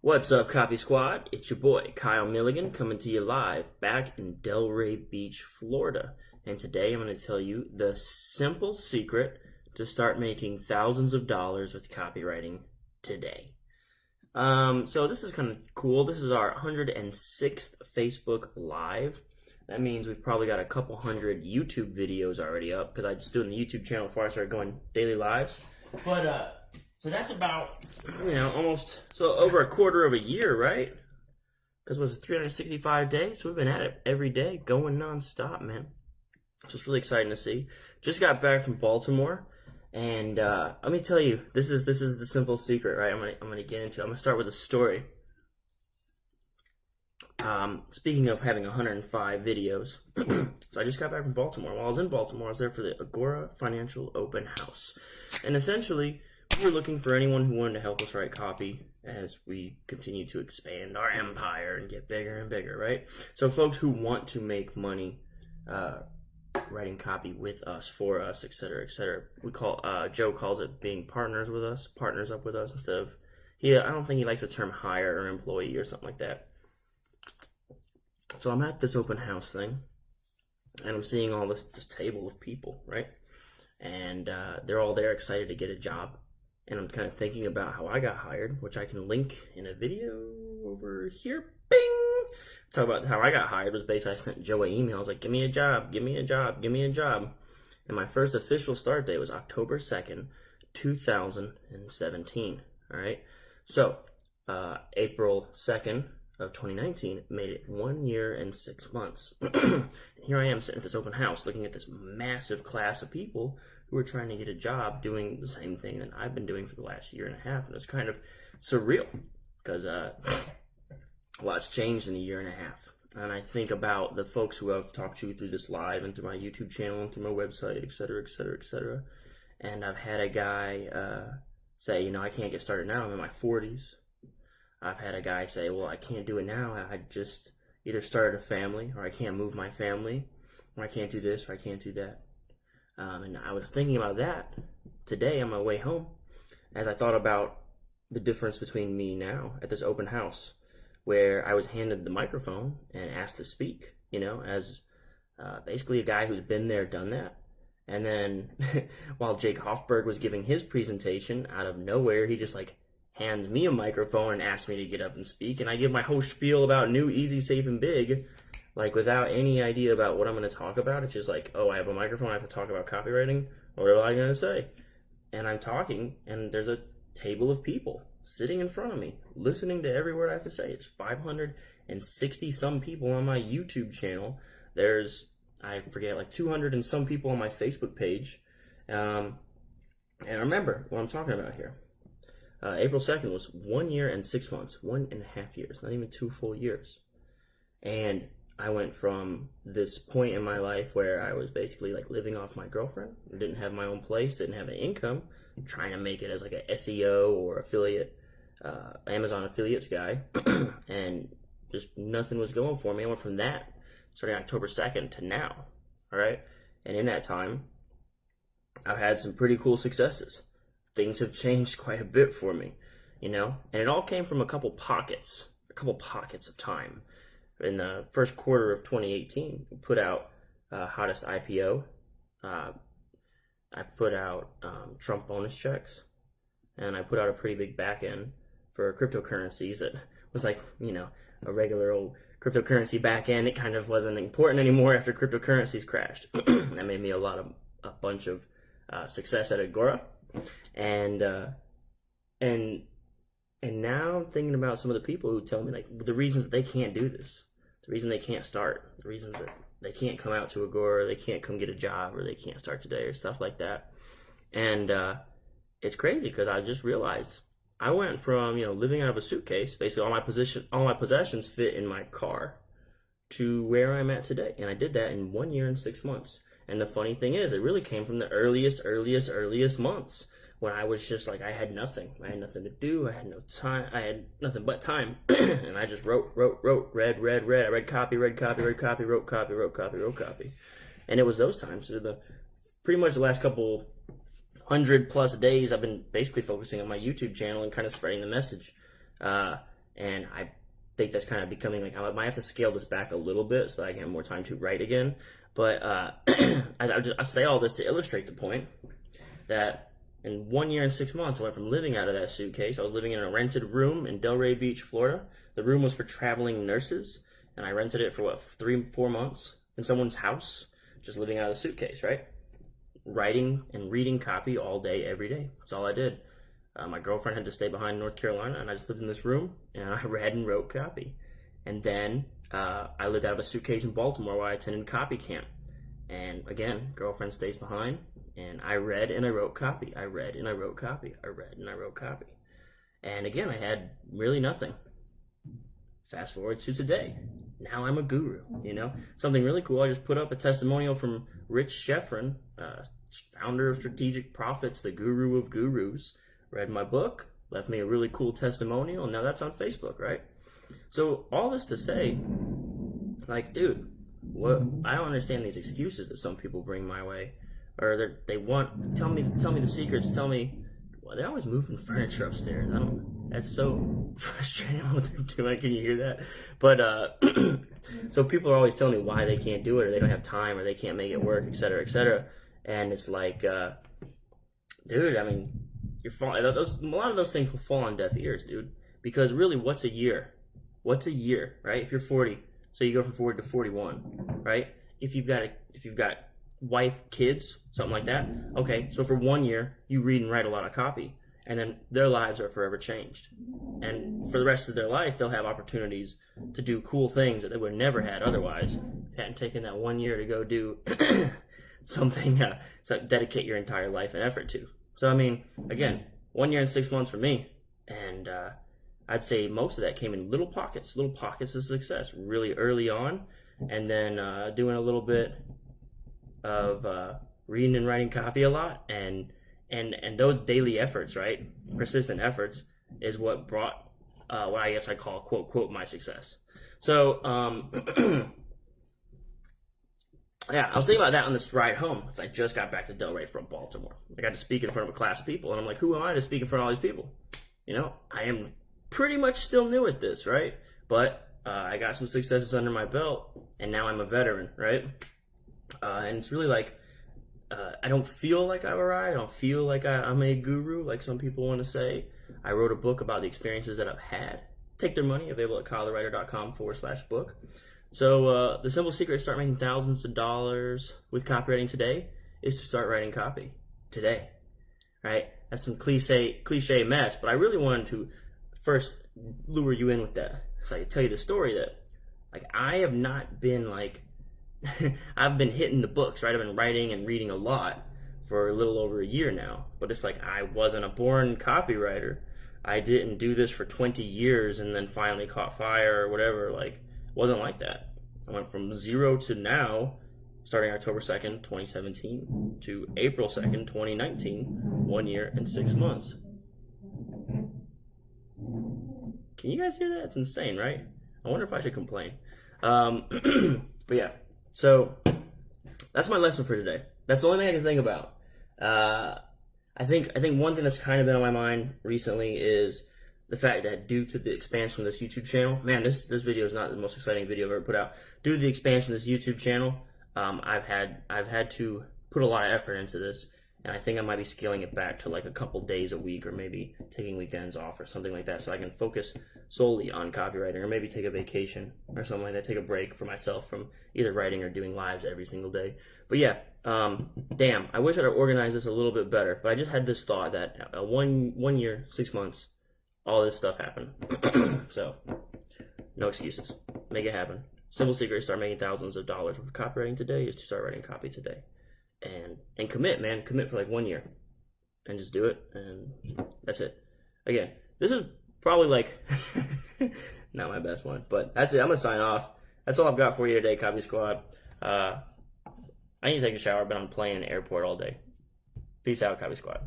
What's up, Copy Squad? It's your boy, Kyle Milligan, coming to you live back in Delray Beach, Florida. And today I'm going to tell you the simple secret to start making thousands of dollars with copywriting today. So this is kind of cool. This is our 106th Facebook Live. That means we've probably got a couple hundred YouTube videos already up because I just doing the YouTube channel before I started going daily lives. But, so that's about, almost, so over a quarter of a year, right? Because it was 365 days, so we've been at it every day, going nonstop, man. So it's really exciting to see. Just got back from Baltimore, and let me tell you, this is the simple secret, right? I'm gonna get into it. I'm gonna start with a story. Speaking of having 105 videos, so I just got back from Baltimore. While I was in Baltimore, I was there for the Agora Financial Open House, and essentially, we were looking for anyone who wanted to help us write copy as we continue to expand our empire and get bigger and bigger, right? So folks who want to make money writing copy with us, for us, etc., etc. We call Joe calls it being partners with us, partners up with us instead of I don't think he likes the term hire or employee or something like that. So I'm at this open house thing, and I'm seeing all this table of people, right? And they're all there excited to get a job. And I'm kind of thinking about how I got hired, which I can link in a video over here. Bing! Talk about how I got hired was basically I sent Joe an email. I was like, give me a job, give me a job, give me a job. And my first official start date was October 2nd, 2017. All right. So April 2nd of 2019 made it 1 year and 6 months. Here I am sitting at this open house looking at this massive class of people who are trying to get a job doing the same thing that I've been doing for the last year and a half. And it's kind of surreal because a lot's changed in a year and a half. And I think about the folks who I've talked to through this live and through my YouTube channel and through my website, et cetera, et cetera, et cetera. And I've had a guy say, I can't get started now. I'm in my 40s. I've had a guy say, well, I can't do it now. I just either started a family, or I can't move my family, or I can't do this, or I can't do that. And I was thinking about that today on my way home as I thought about the difference between me now at this open house where I was handed the microphone and asked to speak, as basically a guy who's been there, done that. And then while Jake Hoffberg was giving his presentation, out of nowhere, he just hands me a microphone and asks me to get up and speak. And I give my whole spiel about new, easy, safe, and big, without any idea about what I'm going to talk about. It's just oh, I have a microphone, I have to talk about copywriting. What am I going to say? And I'm talking, and there's a table of people sitting in front of me, listening to every word I have to say. It's 560 some people on my YouTube channel. There's, I forget, 200 and some people on my Facebook page. And remember what I'm talking about here. April 2nd was 1 year and 6 months, 1.5 years, not even 2 full years. And I went from this point in my life where I was basically living off my girlfriend, didn't have my own place, didn't have an income, trying to make it as an SEO or affiliate, Amazon affiliates guy, and just nothing was going for me. I went from that, starting October 2nd, to now, all right? And in that time, I've had some pretty cool successes. Things have changed quite a bit for me, and it all came from a couple pockets of time. In the first quarter of 2018, we put out Hottest IPO. I put out Trump bonus checks, and I put out a pretty big back end for cryptocurrencies that was a regular old cryptocurrency back end. It kind of wasn't important anymore after cryptocurrencies crashed. That made me a bunch of success at Agora. And now I'm thinking about some of the people who tell me the reasons that they can't do this, the reason they can't start, the reasons that they can't come out to Agora, they can't come get a job, or they can't start today, or stuff like that. And it's crazy because I just realized I went from living out of a suitcase, basically all my possessions fit in my car, to where I'm at today, and I did that in 1 year and 6 months. And the funny thing is, it really came from the earliest months when I was just I had nothing. I had nothing to do. I had no time. I had nothing but time. And I just wrote, read. I read copy, wrote copy. And it was those times. So pretty much the last couple 100+ days, I've been basically focusing on my YouTube channel and kind of spreading the message. and I think that's kind of becoming like, I might have to scale this back a little bit so that I can have more time to write again. But I say all this to illustrate the point that in 1 year and 6 months, I went from living out of that suitcase. I was living in a rented room in Delray Beach, Florida. The room was for traveling nurses, and I rented it for 3-4 months in someone's house, just living out of the suitcase, right? Writing and reading copy all day, every day. That's all I did. My girlfriend had to stay behind in North Carolina, and I just lived in this room, and I read and wrote copy. And then I lived out of a suitcase in Baltimore where I attended copy camp. And again, girlfriend stays behind, and I read and I wrote copy. I read and I wrote copy. I read and I wrote copy. And again, I had really nothing. Fast forward to today. Now I'm a guru, you know? Something really cool, I just put up a testimonial from Rich Schefren, founder of Strategic Profits, the guru of gurus. Read my book, left me a really cool testimonial, and now that's on Facebook, right? So all this to say, like, dude, I don't understand these excuses that some people bring my way, or they want tell me the secrets. Tell me, well, they're always moving furniture upstairs. That's so frustrating what they're doing. Can you hear that? But so people are always telling me why they can't do it, or they don't have time, or they can't make it work, etc., etc. And it's like, dude, I mean, a lot of those things will fall on deaf ears, dude. Because really, what's a year? What's a year, right? If you're 40, so you go from 40 to 41, right? If you've got wife, kids, something like that, okay, so for 1 year, you read and write a lot of copy, and then their lives are forever changed. And for the rest of their life, they'll have opportunities to do cool things that they would have never had otherwise. Hadn't taken that 1 year to go do something, so dedicate your entire life and effort to. So, I mean, again, 1 year and 6 months for me, and I'd say most of that came in little pockets of success really early on, and then doing a little bit of reading and writing copy a lot, and those daily efforts, right, persistent efforts, is what brought what I guess I call quote my success. So yeah, I was thinking about that on this ride home. I just got back to Delray from Baltimore. I got to speak in front of a class of people, and I'm like, who am I to speak in front of all these people? You know, I am pretty much still new at this, right? But I got some successes under my belt, and now I'm a veteran, right? And it's really like, I don't feel like I've arrived. I don't feel like I'm a guru, like some people want to say. I wrote a book about the experiences that I've had. Take their money, available at colorwriter.com/book. So the simple secret to start making thousands of dollars with copywriting today is to start writing copy today, right? That's some cliche mess, but I really wanted to first lure you in with that. So I can tell you the story that, like, I have not been like, I've been hitting the books, right? I've been writing and reading a lot for a little over a year now, but it's like I wasn't a born copywriter. I didn't do this for 20 years and then finally caught fire or whatever. Like, wasn't like that. I went from 0 to now, starting October 2nd, 2017 to April 2nd, 2019, 1 year and 6 months. Can you guys hear that? It's insane, right? I wonder if I should complain. But yeah, so that's my lesson for today. That's the only thing I can think about. I think one thing that's kind of been on my mind recently is the fact that due to the expansion of this YouTube channel, man, this video is not the most exciting video I've ever put out. Due to the expansion of this YouTube channel, I've had to put a lot of effort into this, and I think I might be scaling it back to like a couple days a week, or maybe taking weekends off or something like that, so I can focus solely on copywriting, or maybe take a vacation or something like that, take a break for myself from either writing or doing lives every single day. But yeah, damn, I wish I'd organized this a little bit better, but I just had this thought that 1 year, 6 months, all this stuff happened. So, no excuses. Make it happen. Simple secret to start making thousands of dollars with copywriting today is to start writing copy today. And commit, man. Commit for like 1 year. And just do it. And that's it. Again, this is probably like not my best one. But that's it. I'm going to sign off. That's all I've got for you today, Copy Squad. I need to take a shower, but I'm playing in an airport all day. Peace out, Copy Squad.